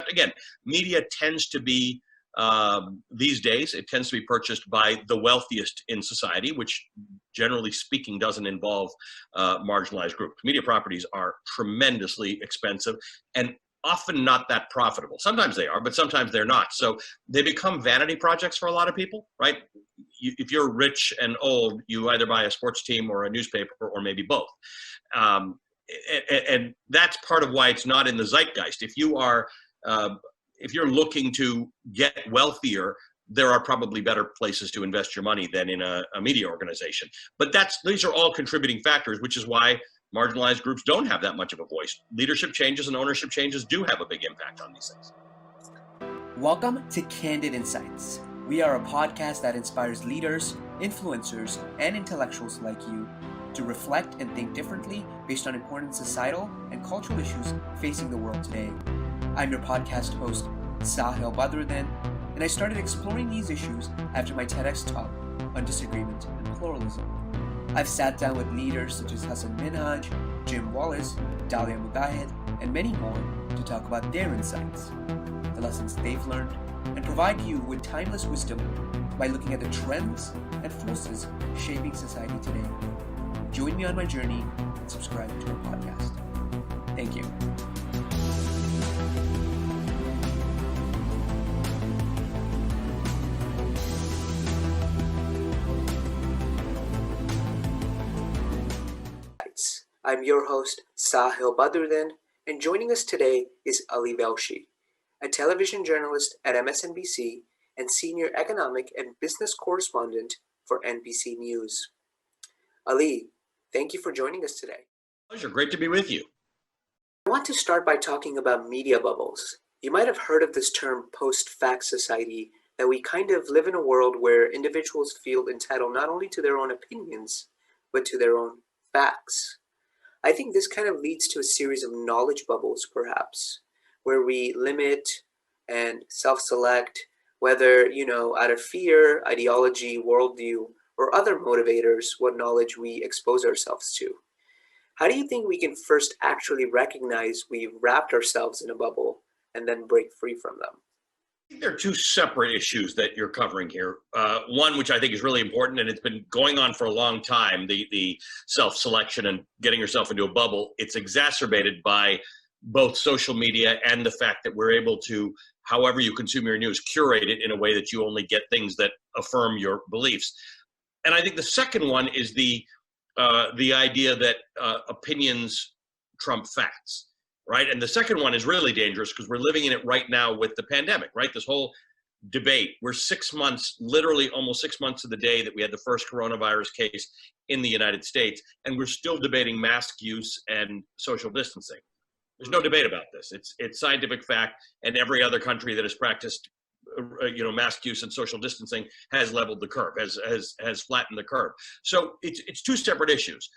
again, media tends to be, these days, it tends to be purchased by the wealthiest in society, which generally speaking doesn't involve marginalized groups. Media properties are tremendously expensive and often not that profitable. Sometimes they are, but sometimes they're not. So they become vanity projects for a lot of people, right? If you're rich and old, you either buy a sports team or a newspaper or maybe both. And that's part of why it's not in the zeitgeist. If you're looking to get wealthier, there are probably better places to invest your money than in a media organization. But these are all contributing factors, which is why marginalized groups don't have that much of a voice. Leadership changes and ownership changes do have a big impact on these things. Welcome to Candid Insights. We are a podcast that inspires leaders, influencers, and intellectuals like you to reflect and think differently based on important societal and cultural issues facing the world today. I'm your podcast host, Sahil Badruddin, and I started exploring these issues after my TEDx talk on disagreement and pluralism. I've sat down with leaders such as Hassan Minhaj, Jim Wallace, Dalia Mujahid, and many more to talk about their insights, the lessons they've learned, and provide you with timeless wisdom by looking at the trends and forces shaping society today. Join me on my journey and subscribe to our podcast. Thank you. I'm your host, Sahil Badruddin, and joining us today is Ali Velshi, a television journalist at MSNBC and senior economic and business correspondent for NBC News. Ali, thank you for joining us today. Pleasure. Great to be with you. I want to start by talking about media bubbles. You might have heard of this term post-fact society, that we kind of live in a world where individuals feel entitled not only to their own opinions, but to their own facts. I think this kind of leads to a series of knowledge bubbles, perhaps, where we limit and self-select, whether, out of fear, ideology, worldview, or other motivators, what knowledge we expose ourselves to. How do you think we can first actually recognize we've wrapped ourselves in a bubble and then break free from them? There are two separate issues that you're covering here. One, which I think is really important, and it's been going on for a long time, the self-selection and getting yourself into a bubble. It's exacerbated by both social media and the fact that we're able to, however you consume your news, curate it in a way that you only get things that affirm your beliefs. And I think the second one is the idea that opinions trump facts. Right. And the second one is really dangerous because we're living in it right now with the pandemic, right? This whole debate. We're 6 months, literally almost 6 months to the day that we had the first coronavirus case in the United States. And we're still debating mask use and social distancing. There's no debate about this. It's scientific fact. And every other country that has practiced, mask use and social distancing has leveled the curve, has flattened the curve. So it's two separate issues.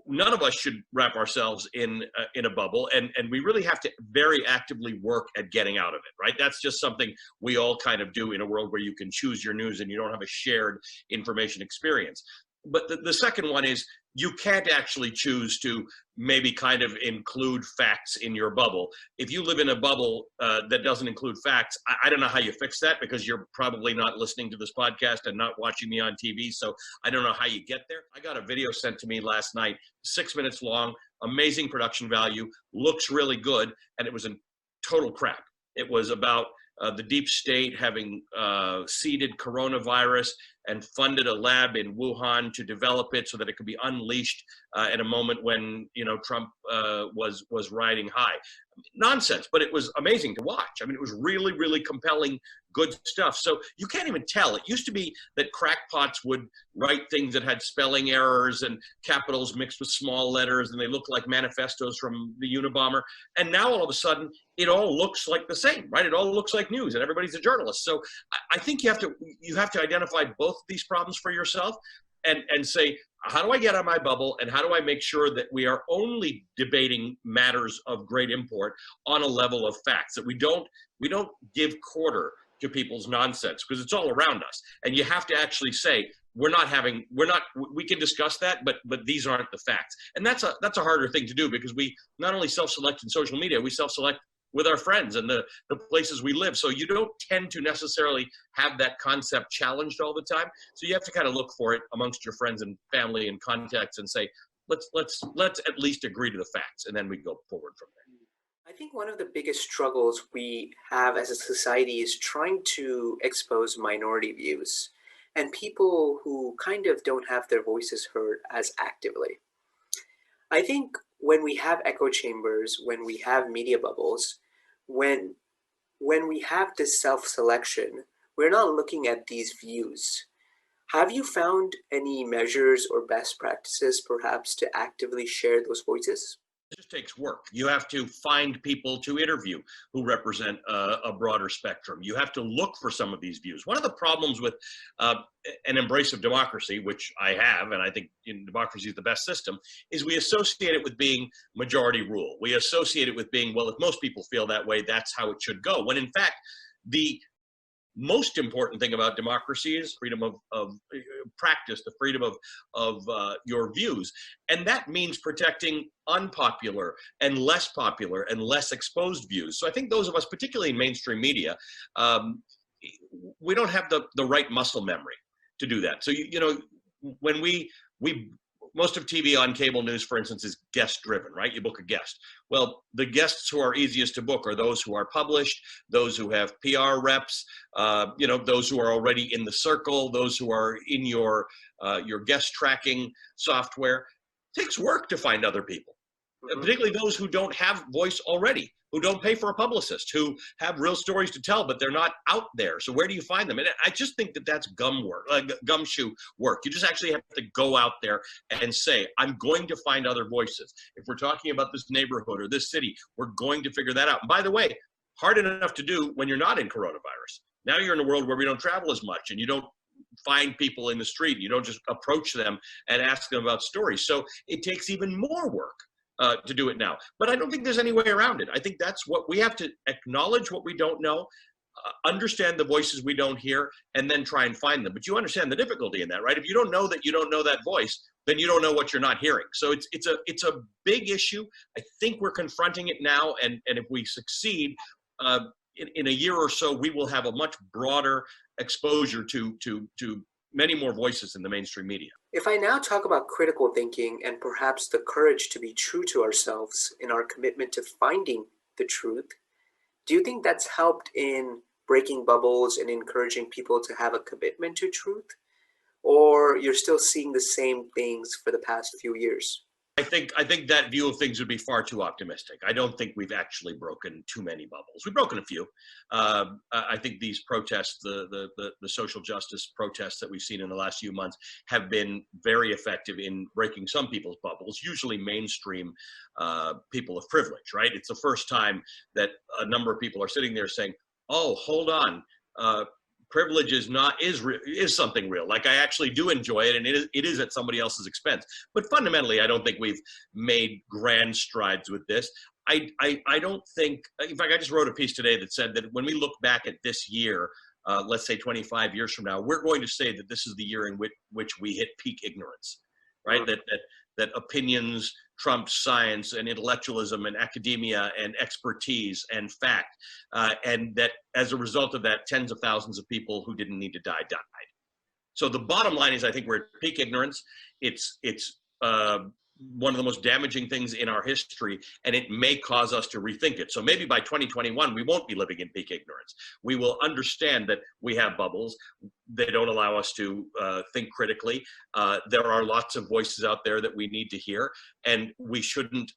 None of us should wrap ourselves in a bubble, and we really have to very actively work at getting out of it, right? That's just something we all kind of do in a world where you can choose your news and you don't have a shared information experience. But the second one is you can't actually choose to maybe kind of include facts in your bubble. If you live in a bubble that doesn't include facts, I don't know how you fix that because you're probably not listening to this podcast and not watching me on TV. So I don't know how you get there. I got a video sent to me last night, 6 minutes long, amazing production value, looks really good. And it was a total crap. It was about the deep state having seeded coronavirus and funded a lab in Wuhan to develop it so that it could be unleashed at a moment when Trump was riding high. Nonsense, but it was amazing to watch. I mean, it was really, really compelling, good stuff. So you can't even tell. It used to be that crackpots would write things that had spelling errors and capitals mixed with small letters, and they looked like manifestos from the Unabomber. And now all of a sudden, it all looks like the same, right? It all looks like news, and everybody's a journalist. So I think you have to identify both these problems for yourself and say, how do I get out of my bubble, and how do I make sure that we are only debating matters of great import on a level of facts, that we don't give quarter to people's nonsense because it's all around us. And you have to actually say, we can discuss that, but these aren't the facts. And that's a harder thing to do because we not only self-select in social media, we self-select with our friends and the places we live. So you don't tend to necessarily have that concept challenged all the time. So you have to kind of look for it amongst your friends and family and contacts and say, let's at least agree to the facts, and then we go forward from there. I think one of the biggest struggles we have as a society is trying to expose minority views and people who kind of don't have their voices heard as actively. I think when we have echo chambers, when we have media bubbles, when we have this self-selection, we're not looking at these views. Have you found any measures or best practices perhaps to actively share those voices? It just takes work. You have to find people to interview who represent a broader spectrum. You have to look for some of these views. One of the problems with an embrace of democracy, which I have, and I think democracy is the best system, is we associate it with being majority rule. We associate it with being, well, if most people feel that way, that's how it should go. When in fact, the most important thing about democracy is freedom of practice, the freedom of your views. And that means protecting unpopular and less popular and less exposed views. So I think those of us, particularly in mainstream media, we don't have the right muscle memory to do that. So, when we most of TV on cable news, for instance, is guest driven, right? You book a guest. Well, the guests who are easiest to book are those who are published, those who have PR reps, those who are already in the circle, those who are in your guest tracking software. It takes work to find other people, particularly those who don't have voice already, who don't pay for a publicist, who have real stories to tell, but they're not out there. So where do you find them? And I just think that that's gumshoe work. You just actually have to go out there and say, I'm going to find other voices. If we're talking about this neighborhood or this city, we're going to figure that out. And by the way, hard enough to do when you're not in coronavirus. Now you're in a world where we don't travel as much and you don't find people in the street. You don't just approach them and ask them about stories. So it takes even more work to do it now. But I don't think there's any way around it. I think that's what we have to acknowledge, what we don't know, understand the voices we don't hear, and then try and find them. But you understand the difficulty in that, right? If you don't know that voice, then you don't know what you're not hearing. So it's a big issue. I think we're confronting it now, and if we succeed, in a year or so, we will have a much broader exposure to many more voices in the mainstream media. If I now talk about critical thinking and perhaps the courage to be true to ourselves in our commitment to finding the truth, do you think that's helped in breaking bubbles and encouraging people to have a commitment to truth? Or you're still seeing the same things for the past few years? I think that view of things would be far too optimistic. I don't think we've actually broken too many bubbles. We've broken a few. I think these protests, the social justice protests that we've seen in the last few months, have been very effective in breaking some people's bubbles, usually mainstream people of privilege, right? It's the first time that a number of people are sitting there saying, oh, hold on. Privilege is something real. Like, I actually do enjoy it, and it is at somebody else's expense. But fundamentally, I don't think we've made grand strides with this. I don't think, in fact, I just wrote a piece today that said that when we look back at this year, let's say 25 years from now, we're going to say that this is the year in which we hit peak ignorance, right? That opinions trump science and intellectualism and academia and expertise and fact, and that as a result of that, tens of thousands of people who didn't need to die died. So the bottom line is, I think we're at peak ignorance. It's one of the most damaging things in our history, and it may cause us to rethink it. So maybe by 2021, we won't be living in peak ignorance. We will understand that we have bubbles. They don't allow us to think critically. There are lots of voices out there that we need to hear, and we shouldn't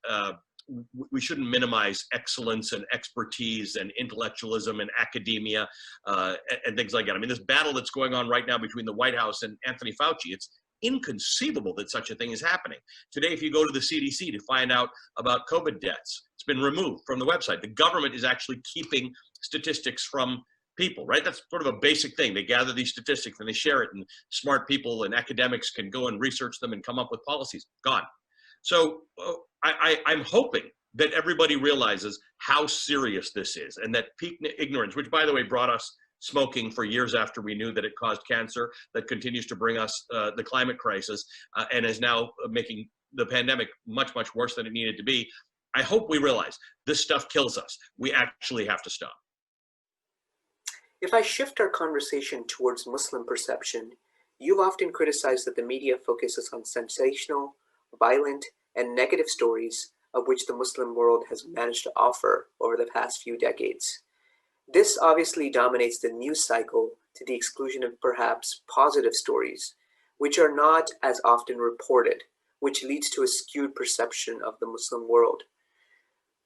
minimize excellence and expertise and intellectualism and academia and things like that. I mean, this battle that's going on right now between the White House and Anthony Fauci, it's inconceivable that such a thing is happening. Today, if you go to the CDC to find out about COVID deaths, it's been removed from the website. The government is actually keeping statistics from people, right? That's sort of a basic thing. They gather these statistics and they share it, and smart people and academics can go and research them and come up with policies. Gone. So I'm hoping that everybody realizes how serious this is, and that peak ignorance, which, by the way, brought us smoking for years after we knew that it caused cancer, that continues to bring us the climate crisis, and is now making the pandemic much, much worse than it needed to be. I hope we realize this stuff kills us. We actually have to stop. If I shift our conversation towards Muslim perception, you've often criticized that the media focuses on sensational, violent, and negative stories of which the Muslim world has managed to offer over the past few decades. This obviously dominates the news cycle to the exclusion of perhaps positive stories, which are not as often reported, which leads to a skewed perception of the Muslim world.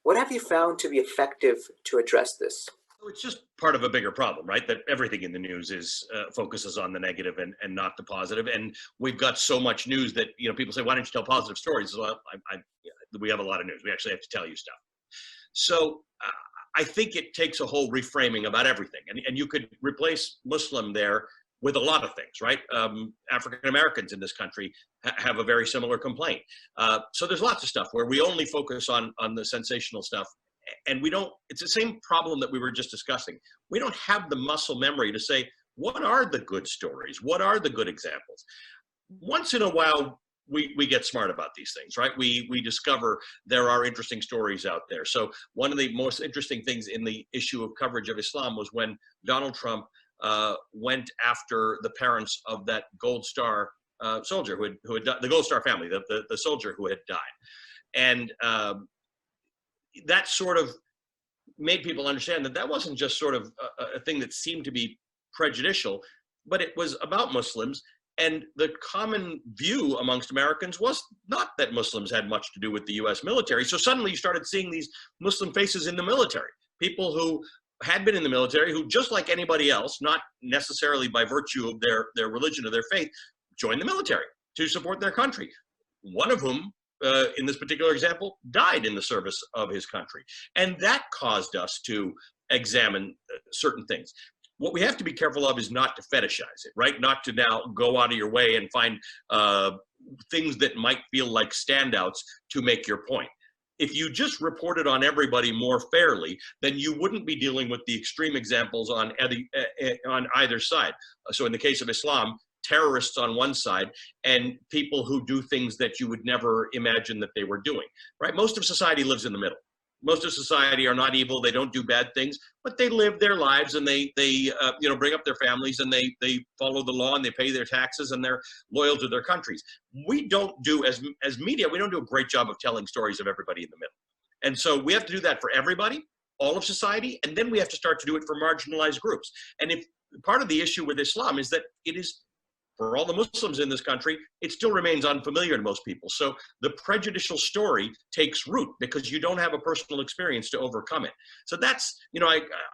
What have you found to be effective to address this? It's just part of a bigger problem, right? That everything in the news is focuses on the negative and not the positive. And we've got so much news that, people say, why don't you tell positive stories? Well, we have a lot of news. We actually have to tell you stuff. So I think it takes a whole reframing about everything. And you could replace Muslim there with a lot of things, right? African Americans in this country have a very similar complaint. So there's lots of stuff where we only focus on the sensational stuff. And it's the same problem that we were just discussing. We don't have the muscle memory to say, what are the good stories? What are the good examples? Once in a while, we get smart about these things, right? We discover there are interesting stories out there. So one of the most interesting things in the issue of coverage of Islam was when Donald Trump went after the parents of that Gold Star soldier who had died, the Gold Star family, the soldier who had died. And that sort of made people understand that wasn't just sort of a thing that seemed to be prejudicial, but it was about Muslims. And the common view amongst Americans was not that Muslims had much to do with the US military. So suddenly you started seeing these Muslim faces in the military, people who had been in the military, who just like anybody else, not necessarily by virtue of their religion or their faith, joined the military to support their country. One of whom, in this particular example, died in the service of his country. And that caused us to examine certain things. What we have to be careful of is not to fetishize it, right? Not to now go out of your way and find things that might feel like standouts to make your point. If you just reported on everybody more fairly, then you wouldn't be dealing with the extreme examples on either side. So in the case of Islam, terrorists on one side and people who do things that you would never imagine that they were doing, right? Most of society lives in the middle. Most of society are not evil. They don't do bad things, but they live their lives and they bring up their families and they follow the law and they pay their taxes and they're loyal to their countries. We don't do, as media, we don't do a great job of telling stories of everybody in the middle. And so we have to do that for everybody, all of society, and then we have to start to do it for marginalized groups. And if part of the issue with Islam is that it is, for all the Muslims in this country, it still remains unfamiliar to most people. So the prejudicial story takes root because you don't have a personal experience to overcome it. So that's,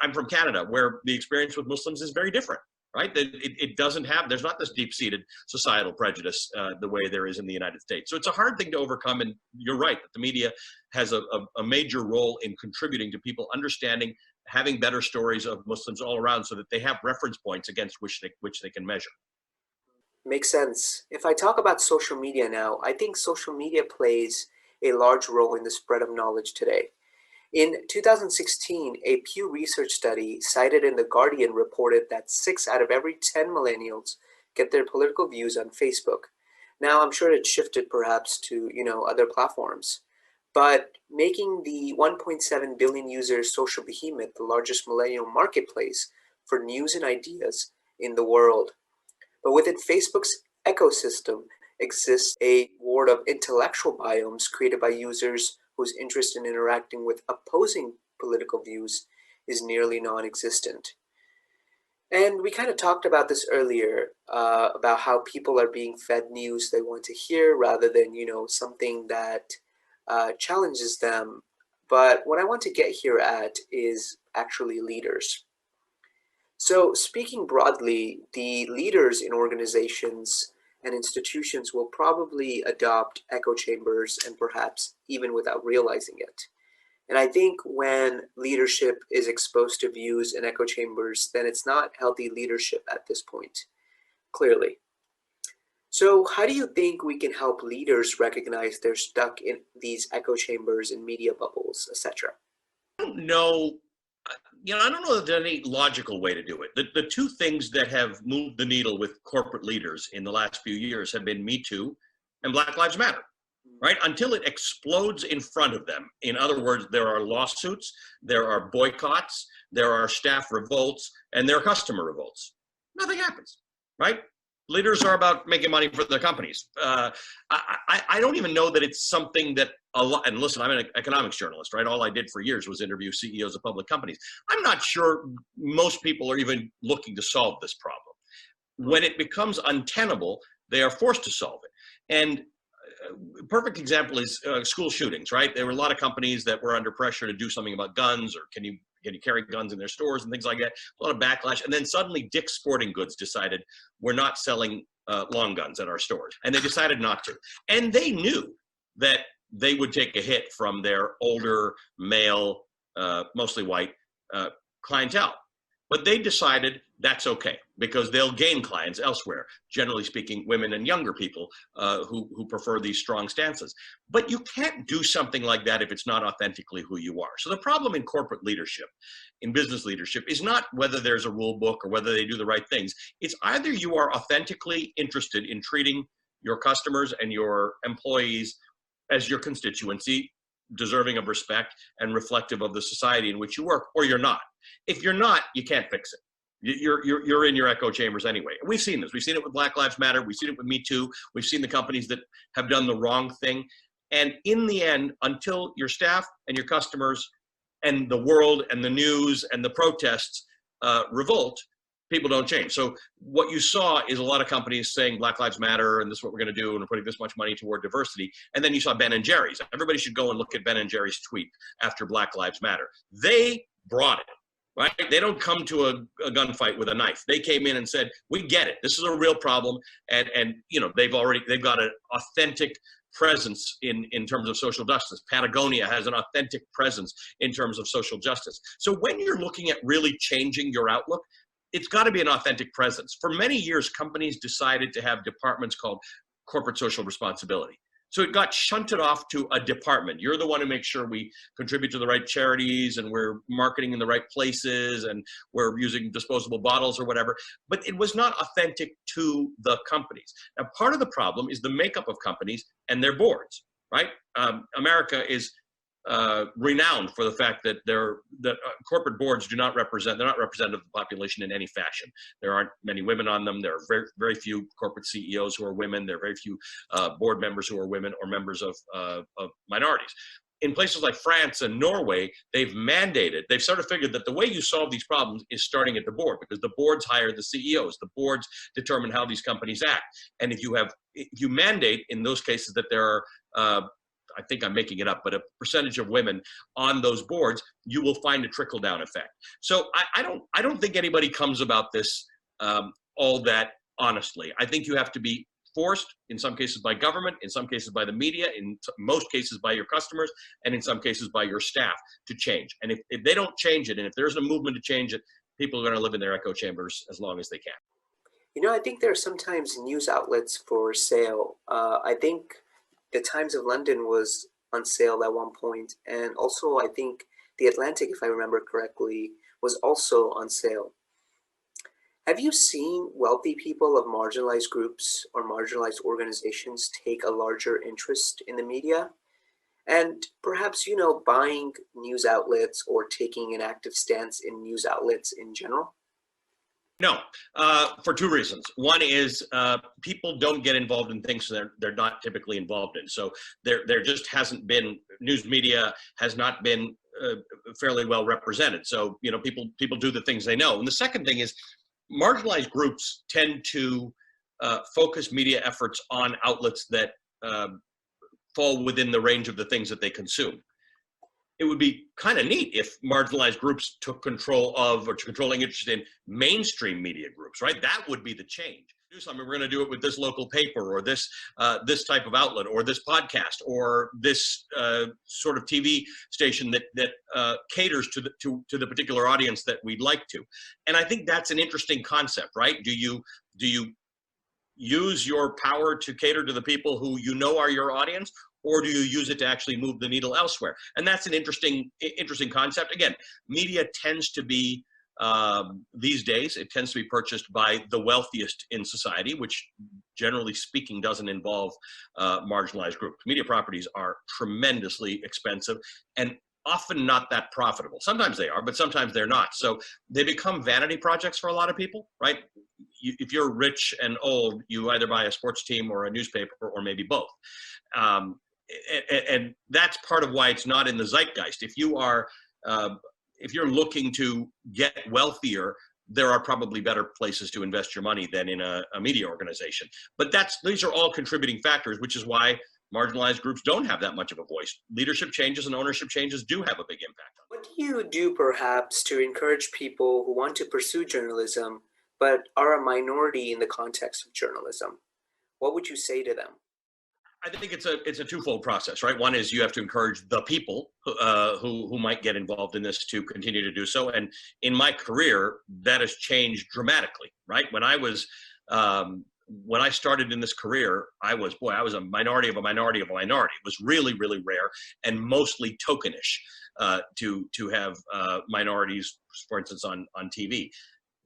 I'm from Canada, where the experience with Muslims is very different, right? It doesn't have, there's not this deep-seated societal prejudice the way there is in the United States. So it's a hard thing to overcome, and you're right that the media has a major role in contributing to people understanding, having better stories of Muslims all around so that they have reference points against which they can measure. Makes sense. If I talk about social media now, I think social media plays a large role in the spread of knowledge today. In 2016, a Pew Research study cited in The Guardian reported that 6 out of every 10 millennials get their political views on Facebook. Now, I'm sure it shifted perhaps to, other platforms, but making the 1.7 billion user social behemoth the largest millennial marketplace for news and ideas in the world. But within Facebook's ecosystem exists a world of intellectual biomes created by users whose interest in interacting with opposing political views is nearly non-existent. And we kind of talked about this earlier, about how people are being fed news they want to hear rather than, something that challenges them. But what I want to get here at is actually leaders. So speaking broadly, the leaders in organizations and institutions will probably adopt echo chambers and perhaps even without realizing it. And I think when leadership is exposed to views in echo chambers, then it's not healthy leadership at this point, clearly. So how do you think we can help leaders recognize they're stuck in these echo chambers and media bubbles, etc.? I don't know. I don't know that there's any logical way to do it. The two things that have moved the needle with corporate leaders in the last few years have been Me Too and Black Lives Matter. right? Until it explodes in front of them. In other words, there are lawsuits, there are boycotts, there are staff revolts, and there are customer revolts. Nothing happens, right? Leaders are about making money for their companies. I don't even know that it's something that a lot, and listen, I'm an economics journalist, right? All I did for years was interview CEOs of public companies. I'm not sure most people are even looking to solve this problem. When it becomes untenable, they are forced to solve it. And a perfect example is school shootings, right? There were a lot of companies that were under pressure to do something about guns, or can you carry guns in their stores and things like that. A lot of backlash. And then suddenly Dick's Sporting Goods decided we're not selling long guns at our stores. And they decided not to. And they knew that they would take a hit from their older, male, mostly white clientele. But they decided that's okay, because they'll gain clients elsewhere, generally speaking, women and younger people who prefer these strong stances. But you can't do something like that if it's not authentically who you are. So the problem in corporate leadership, in business leadership, is not whether there's a rule book or whether they do the right things. It's either you are authentically interested in treating your customers and your employees as your constituency, deserving of respect and reflective of the society in which you work, or you're not. If you're not, you can't fix it. You're in your echo chambers anyway. We've seen this. We've seen it with Black Lives Matter. We've seen it with Me Too. We've seen the companies that have done the wrong thing. And in the end, until your staff and your customers and the world and the news and the protests revolt, people don't change. So what you saw is a lot of companies saying Black Lives Matter and this is what we're going to do and we're putting this much money toward diversity. And then you saw Ben and Jerry's. Everybody should go and look at Ben and Jerry's tweet after Black Lives Matter. They brought it. Right? They don't come to a gunfight with a knife. They came in and said, we get it. This is a real problem. And you know, they've got an authentic presence in terms of social justice. Patagonia has an authentic presence in terms of social justice. So when you're looking at really changing your outlook, it's got to be an authentic presence. For many years, companies decided to have departments called corporate social responsibility. So it got shunted off to a department. You're the one who makes sure we contribute to the right charities and we're marketing in the right places and we're using disposable bottles or whatever. But it was not authentic to the companies. Now, part of the problem is the makeup of companies and their boards, right? America is renowned for the fact that corporate boards they're not representative of the population in any fashion. There aren't many women on them. There are very, very few corporate CEOs who are women. There are very few board members who are women or members of minorities. In places like France and Norway, they've sort of figured that the way you solve these problems is starting at the board, because the boards hire the CEOs, the boards determine how these companies act. And if you mandate in those cases that there are I think I'm making it up, but a percentage of women on those boards, you will find a trickle-down effect. So I don't think anybody comes about this all that honestly. I think you have to be forced, in some cases by government, in some cases by the media, in most cases by your customers, and in some cases by your staff to change. And if they don't change it, and if there's a movement to change it, people are going to live in their echo chambers as long as they can. You know, I think there are sometimes news outlets for sale. I think the Times of London was on sale at one point, and also I think The Atlantic, if I remember correctly, was also on sale. Have you seen wealthy people of marginalized groups or marginalized organizations take a larger interest in the media? And perhaps, you know, buying news outlets or taking an active stance in news outlets in general? No, for two reasons. One is people don't get involved in things they're not typically involved in. So there just hasn't been, news media has not been fairly well represented. So, you know, people do the things they know. And the second thing is marginalized groups tend to focus media efforts on outlets that fall within the range of the things that they consume. It would be kind of neat if marginalized groups took control of or controlling interest in mainstream media groups, right? That would be the change. Do something. We're going to do it with this local paper or this type of outlet or this podcast or this sort of TV station that caters to the particular audience that we'd like to. And I think that's an interesting concept, right? Do you use your power to cater to the people who you know are your audience? Or do you use it to actually move the needle elsewhere? And that's an interesting concept. Again, media tends to be these days, it tends to be purchased by the wealthiest in society, which generally speaking doesn't involve marginalized groups. Media properties are tremendously expensive and often not that profitable. Sometimes they are, but sometimes they're not. So they become vanity projects for a lot of people, right? If you're rich and old, you either buy a sports team or a newspaper or maybe both. And that's part of why it's not in the zeitgeist. If you're looking to get wealthier, there are probably better places to invest your money than in a media organization. But these are all contributing factors, which is why marginalized groups don't have that much of a voice. Leadership changes and ownership changes do have a big impact. What do you do perhaps to encourage people who want to pursue journalism but are a minority in the context of journalism? What would you say to them? I think it's a twofold process, right? One is you have to encourage the people who might get involved in this to continue to do so. And in my career, that has changed dramatically, right? When I started in this career, I was a minority of a minority of a minority. It was really, really rare and mostly tokenish to have minorities, for instance, on TV.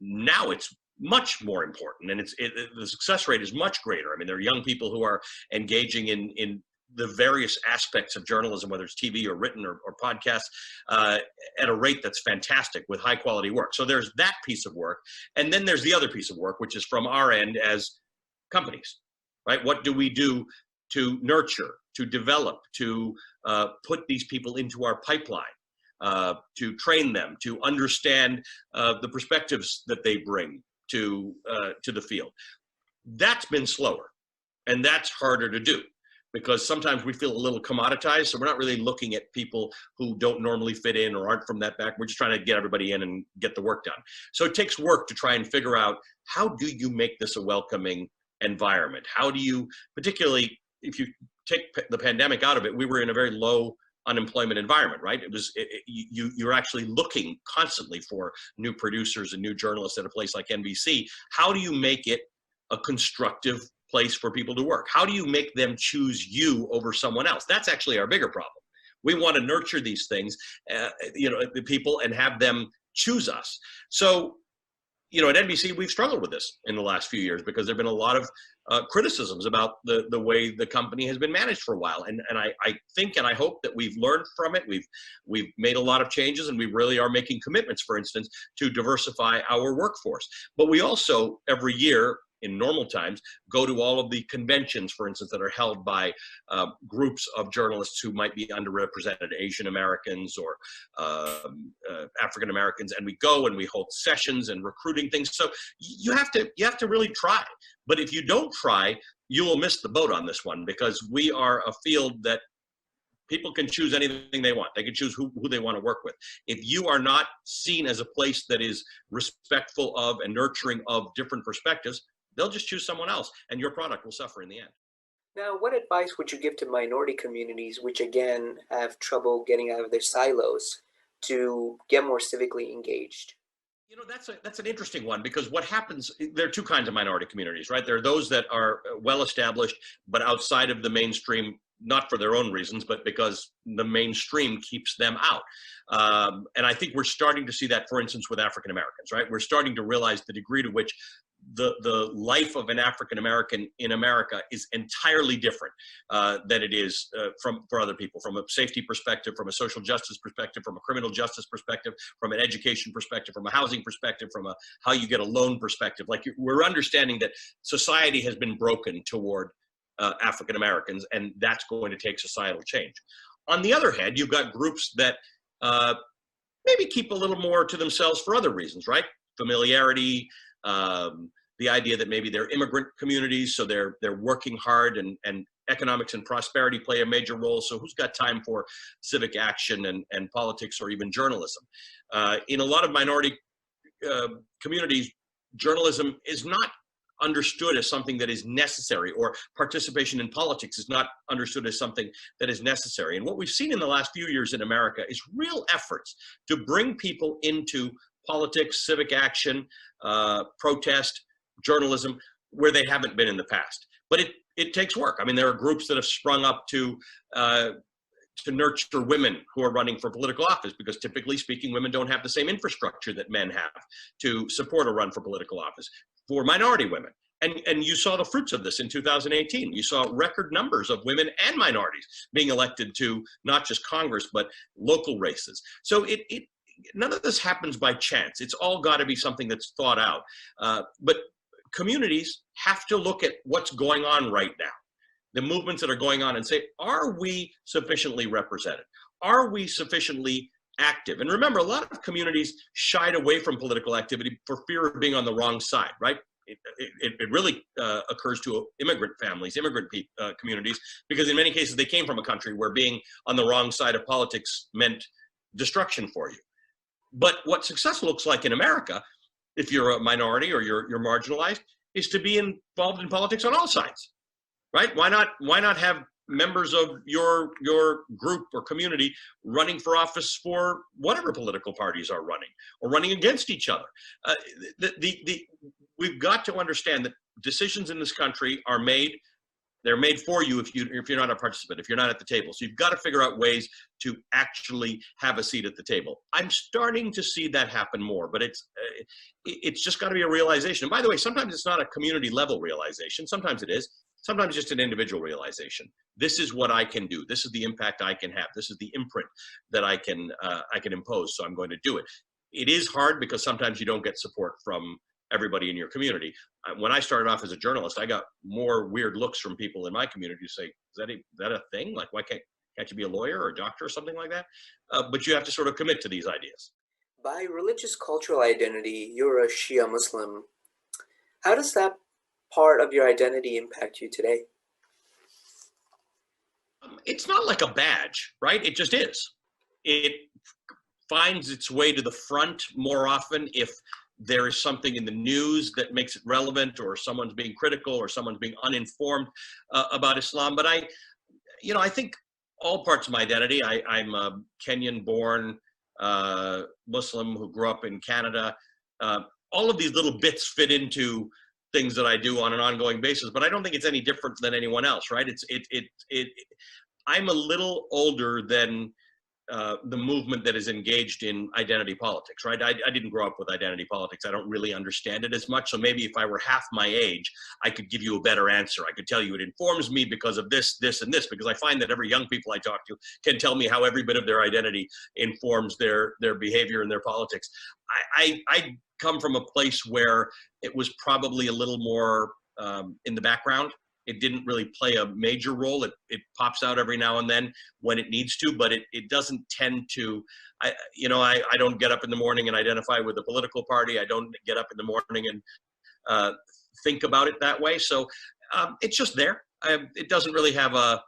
Now it's much more important, and the success rate is much greater. I mean, there are young people who are engaging in the various aspects of journalism, whether it's TV or written or podcasts, at a rate that's fantastic with high quality work. So there's that piece of work. And then there's the other piece of work, which is from our end as companies, right? What do we do to nurture, to develop, to put these people into our pipeline, to train them, to understand the perspectives that they bring to the field? That's been slower, and that's harder to do because sometimes we feel a little commoditized. So we're not really looking at people who don't normally fit in or aren't from that back. We're just trying to get everybody in and get the work done. So it takes work to try and figure out, how do you make this a welcoming environment? How do you, particularly if you take the pandemic out of it, we were in a very low unemployment environment, right? You're actually looking constantly for new producers and new journalists at a place like NBC. How do you make it a constructive place for people to work? How do you make them choose you over someone else? That's actually our bigger problem. We want to nurture these things, the people, and have them choose us. So, at NBC, we've struggled with this in the last few years because there've been a lot of criticisms about the way the company has been managed for a while. And I think and I hope that we've learned from it. We've made a lot of changes, and we really are making commitments, for instance, to diversify our workforce. But we also, every year, in normal times, go to all of the conventions, for instance, that are held by groups of journalists who might be underrepresented, Asian Americans or African Americans, and we go and we hold sessions and recruiting things. So you have to really try. But if you don't try, you will miss the boat on this one, because we are a field that people can choose anything they want. They can choose who they want to work with. If you are not seen as a place that is respectful of and nurturing of different perspectives, they'll just choose someone else, and your product will suffer in the end. Now, what advice would you give to minority communities, which again have trouble getting out of their silos, to get more civically engaged? That's an interesting one, because what happens, there are two kinds of minority communities, right? There are those that are well established, but outside of the mainstream, not for their own reasons, but because the mainstream keeps them out. And I think we're starting to see that, for instance, with African Americans, right? We're starting to realize the degree to which the life of an African American in America is entirely different than it is for other people, from a safety perspective, from a social justice perspective, from a criminal justice perspective, from an education perspective, from a housing perspective, from a how you get a loan perspective. Like, we're understanding that society has been broken toward African Americans, and that's going to take societal change. On the other hand, you've got groups that maybe keep a little more to themselves for other reasons, right? Familiarity, the idea that maybe they're immigrant communities, so they're working hard, and economics and prosperity play a major role. So who's got time for civic action and politics or even journalism? In a lot of minority communities, journalism is not understood as something that is necessary, or participation in politics is not understood as something that is necessary. And what we've seen in the last few years in America is real efforts to bring people into politics, civic action, protest, journalism, where they haven't been in the past. But it takes work. I mean, there are groups that have sprung up to to nurture women who are running for political office, because typically speaking, women don't have the same infrastructure that men have to support a run for political office. For minority women, and you saw the fruits of this in 2018. You saw record numbers of women and minorities being elected to not just Congress, but local races. So none of this happens by chance. It's all got to be something that's thought out. But communities have to look at what's going on right now, the movements that are going on, and say, are we sufficiently represented? Are we sufficiently active? And remember, a lot of communities shied away from political activity for fear of being on the wrong side, right? It really occurs to immigrant families, immigrant communities, because in many cases they came from a country where being on the wrong side of politics meant destruction for you. But what success looks like in America, if you're a minority or you're marginalized, is to be involved in politics on all sides, right? Why not have members of your group or community running for office for whatever political parties are running, or running against each other? We've got to understand that decisions in this country are made. They're made for you if you're not a participant, if you're not at the table. So you've got to figure out ways to actually have a seat at the table. I'm starting to see that happen more, but it's just got to be a realization. And by the way, sometimes it's not a community level realization. Sometimes it is. Sometimes just an individual realization. This is what I can do. This is the impact I can have. This is the imprint that I can impose. So I'm going to do it. It is hard because sometimes you don't get support from everybody in your community. When I started off as a journalist, I got more weird looks from people in my community who say, is that a thing? Like, why can't you be a lawyer or a doctor or something like that? But you have to sort of commit to these ideas. By religious cultural identity, you're a Shia Muslim. How does that part of your identity impact you today? It's not like a badge, right? It just is. It finds its way to the front more often if there is something in the news that makes it relevant, or someone's being critical, or someone's being uninformed about Islam. But I think all parts of my identity, I'm a Kenyan-born Muslim who grew up in Canada. All of these little bits fit into things that I do on an ongoing basis, but I don't think it's any different than anyone else, right? I'm a little older than the movement that is engaged in identity politics, right? I didn't grow up with identity politics. I don't really understand it as much. So maybe if I were half my age, I could give you a better answer. I could tell you it informs me because of this, this, and this, because I find that every young people I talk to can tell me how every bit of their identity informs their behavior and their politics. I come from a place where it was probably a little more in the background. It didn't really play a major role. It pops out every now and then when it needs to, but it doesn't tend to. I don't get up in the morning and identify with a political party. I don't get up in the morning and think about it that way. So it's just there. It doesn't really have a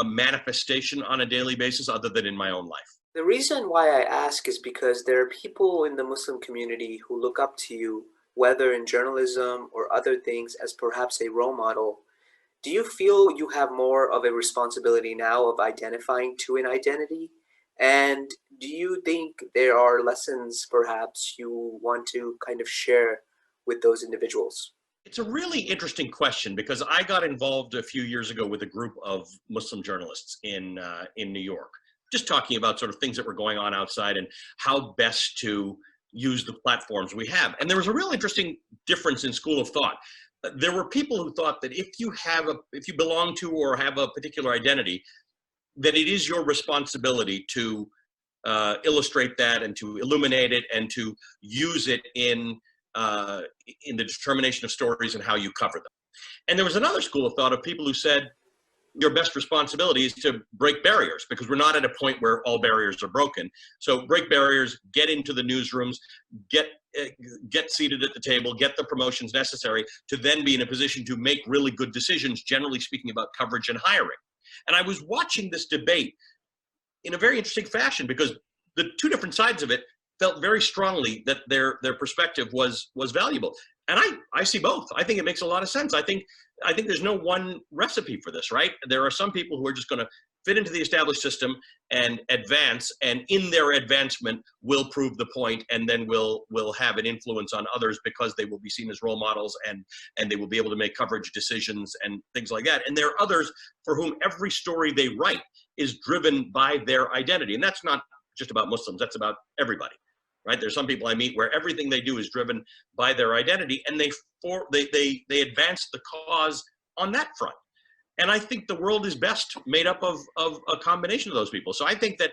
manifestation on a daily basis other than in my own life. The reason why I ask is because there are people in the Muslim community who look up to you, whether in journalism or other things, as perhaps a role model. Do you feel you have more of a responsibility now of identifying to an identity? And do you think there are lessons perhaps you want to kind of share with those individuals? It's a really interesting question, because I got involved a few years ago with a group of Muslim journalists in New York, just talking about sort of things that were going on outside and how best to use the platforms we have. And there was a real interesting difference in school of thought. There were people who thought that if you belong to or have a particular identity, that it is your responsibility to illustrate that and to illuminate it and to use it in the determination of stories and how you cover them. And there was another school of thought of people who said, your best responsibility is to break barriers, because we're not at a point where all barriers are broken. So break barriers, get into the newsrooms, get seated at the table, get the promotions necessary to then be in a position to make really good decisions, generally speaking, about coverage and hiring. And I was watching this debate in a very interesting fashion, because the two different sides of it felt very strongly that their perspective was valuable. And I see both. I think it makes a lot of sense. I think there's no one recipe for this, right? There are some people who are just going to fit into the established system and advance, and in their advancement will prove the point, and then will have an influence on others because they will be seen as role models, and they will be able to make coverage decisions and things like that. And there are others for whom every story they write is driven by their identity. And that's not just about Muslims, that's about everybody, right? There's some people I meet where everything they do is driven by their identity, and they advance the cause on that front. And I think the world is best made up of a combination of those people. So I think that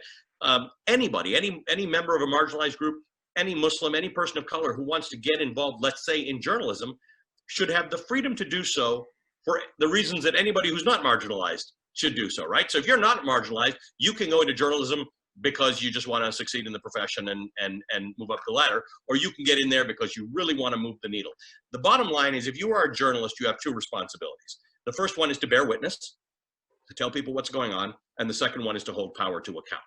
anybody, any member of a marginalized group, any Muslim, any person of color who wants to get involved, let's say in journalism, should have the freedom to do so for the reasons that anybody who's not marginalized should do so, right? So if you're not marginalized, you can go into journalism because you just want to succeed in the profession and move up the ladder, or you can get in there because you really want to move the needle. The bottom line is, if you are a journalist, you have two responsibilities. The first one is to bear witness, to tell people what's going on, and the second one is to hold power to account.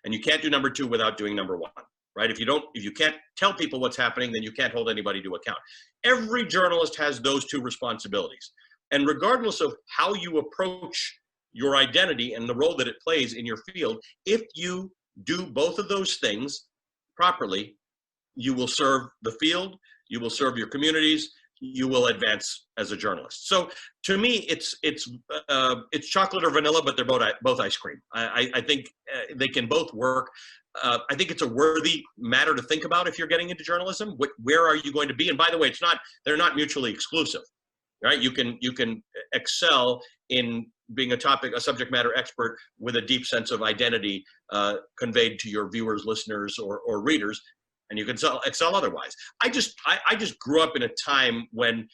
And you can't do number two without doing number one, right? If you can't tell people what's happening, then you can't hold anybody to account. Every journalist has those two responsibilities. And regardless of how you approach your identity and the role that it plays in your field, if you do both of those things properly, you will serve the field, you will serve your communities, you will advance as a journalist. So to me, it's chocolate or vanilla, but they're both ice cream. I think they can both work. I think it's a worthy matter to think about if you're getting into journalism. Where are you going to be? And by the way, they're not mutually exclusive. Right? You can excel in being a subject matter expert with a deep sense of identity conveyed to your viewers, listeners, or readers, and you can excel otherwise. I just grew up in a time when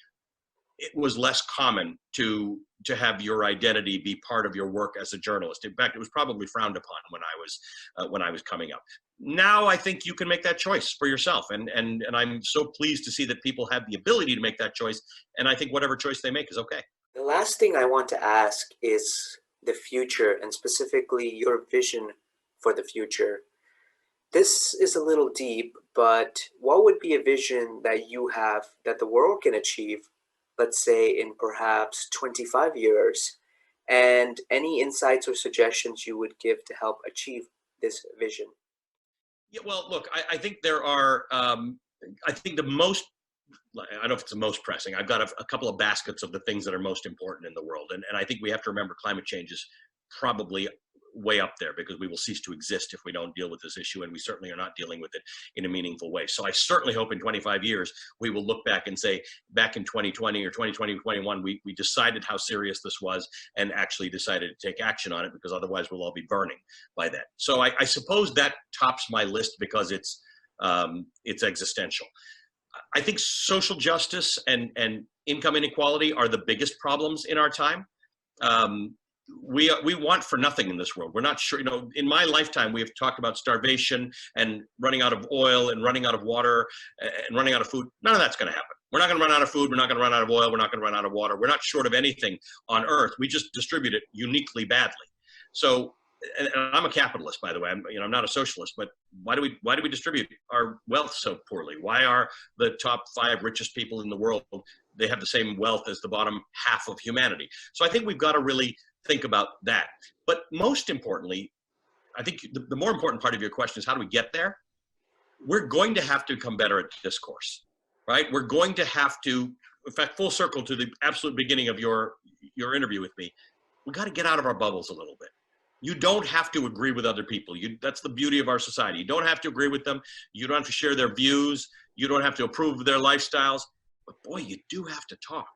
it was less common to have your identity be part of your work as a journalist. In fact, it was probably frowned upon when I was coming up. Now I think you can make that choice for yourself, and I'm so pleased to see that people have the ability to make that choice, and I think whatever choice they make is okay. The last thing I want to ask is the future, and specifically your vision for the future. This is a little deep, but what would be a vision that you have that the world can achieve, let's say in perhaps 25 years, and any insights or suggestions you would give to help achieve this vision? Yeah, well, look, I think there are, I think the most, I don't know if it's the most pressing, I've got a couple of baskets of the things that are most important in the world. And I think we have to remember climate change is probably way up there, because we will cease to exist if we don't deal with this issue, and we certainly are not dealing with it in a meaningful way. So I certainly hope in 25 years we will look back and say, back in 2020 or 2020, 2021, we decided how serious this was and actually decided to take action on it, because otherwise we'll all be burning by then. So I suppose that tops my list because it's existential. I think social justice and income inequality are the biggest problems in our time. We want for nothing in this world. We're not sure, in my lifetime, we have talked about starvation and running out of oil and running out of water and running out of food. None of that's going to happen. We're not going to run out of food. We're not going to run out of oil. We're not going to run out of water. We're not short of anything on earth. We just distribute it uniquely badly. So, and I'm a capitalist, by the way. I'm not a socialist, but why do we distribute our wealth so poorly? Why are the top 5 richest people in the world, they have the same wealth as the bottom half of humanity? So I think we've got to really think about that. But most importantly, I think the more important part of your question is, how do we get there? We're going to have to become better at discourse, right? We're going to have to, in fact, full circle to the absolute beginning of your interview with me, we got to get out of our bubbles a little bit. You don't have to agree with other people. That's the beauty of our society. You don't have to agree with them. You don't have to share their views. You don't have to approve of their lifestyles. But boy, you do have to talk.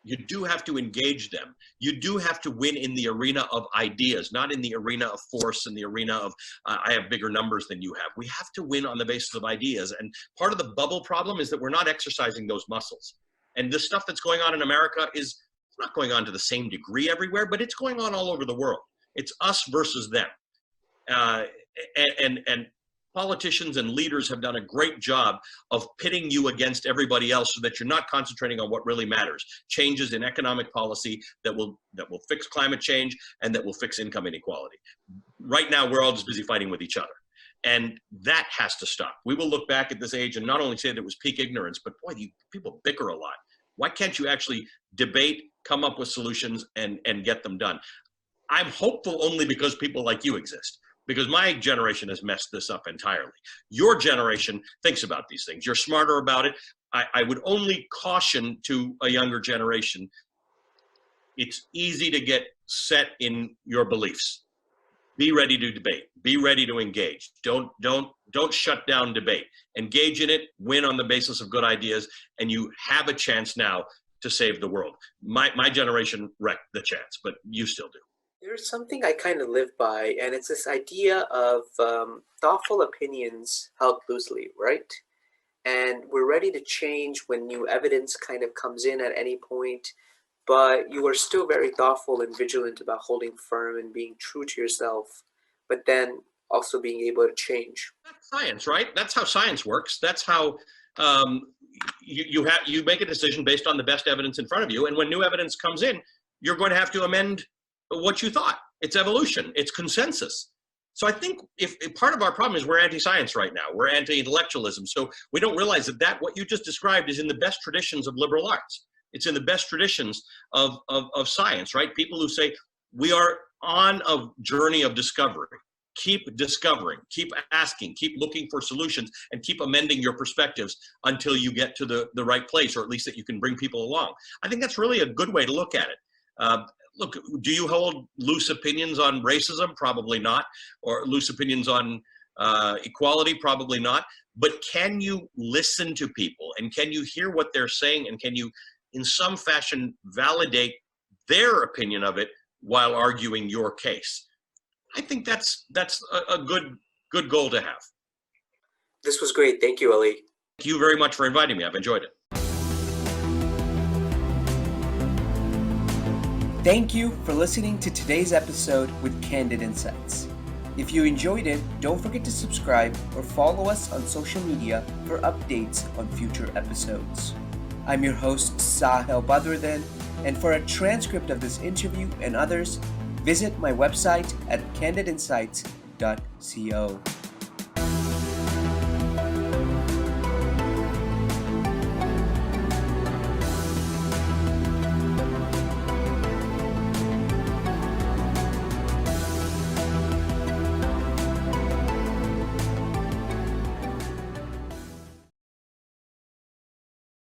You do have to engage them. You do have to win in the arena of ideas, not in the arena of force, in the arena of I have bigger numbers than you have. We have to win on the basis of ideas. And part of the bubble problem is that we're not exercising those muscles. And the stuff that's going on in America is not going on to the same degree everywhere, but it's going on all over the world. It's us versus them. And politicians and leaders have done a great job of pitting you against everybody else so that you're not concentrating on what really matters. Changes in economic policy that will fix climate change and that will fix income inequality. Right now, we're all just busy fighting with each other. And that has to stop. We will look back at this age and not only say that it was peak ignorance, but boy, people bicker a lot. Why can't you actually debate, come up with solutions, and get them done? I'm hopeful only because people like you exist, because my generation has messed this up entirely. Your generation thinks about these things. You're smarter about it. I would only caution to a younger generation, it's easy to get set in your beliefs. Be ready to debate. Be ready to engage. Don't shut down debate. Engage in it, win on the basis of good ideas, and you have a chance now to save the world. My generation wrecked the chance, but you still do. There's something I kind of live by, and it's this idea of thoughtful opinions held loosely, right? And we're ready to change when new evidence kind of comes in at any point, but you are still very thoughtful and vigilant about holding firm and being true to yourself, but then also being able to change. That's science, right? That's how science works. That's how you make a decision based on the best evidence in front of you, and when new evidence comes in, you're going to have to amend what you thought. It's evolution. It's consensus. So I think if part of our problem is we're anti-science right now, we're anti-intellectualism. So we don't realize that what you just described is in the best traditions of liberal arts. It's in the best traditions of science, right? People who say we are on a journey of discovery. Keep discovering, keep asking, keep looking for solutions, and keep amending your perspectives until you get to the right place, or at least that you can bring people along. I think that's really a good way to look at it. Look, do you hold loose opinions on racism? Probably not. Or loose opinions on equality? Probably not. But can you listen to people, and can you hear what they're saying, and can you, in some fashion, validate their opinion of it while arguing your case? I think that's a good goal to have. This was great. Thank you, Ali. Thank you very much for inviting me. I've enjoyed it. Thank you for listening to today's episode with Candid Insights. If you enjoyed it, don't forget to subscribe or follow us on social media for updates on future episodes. I'm your host, Sahil Badruddin, and for a transcript of this interview and others, visit my website at candidinsights.co.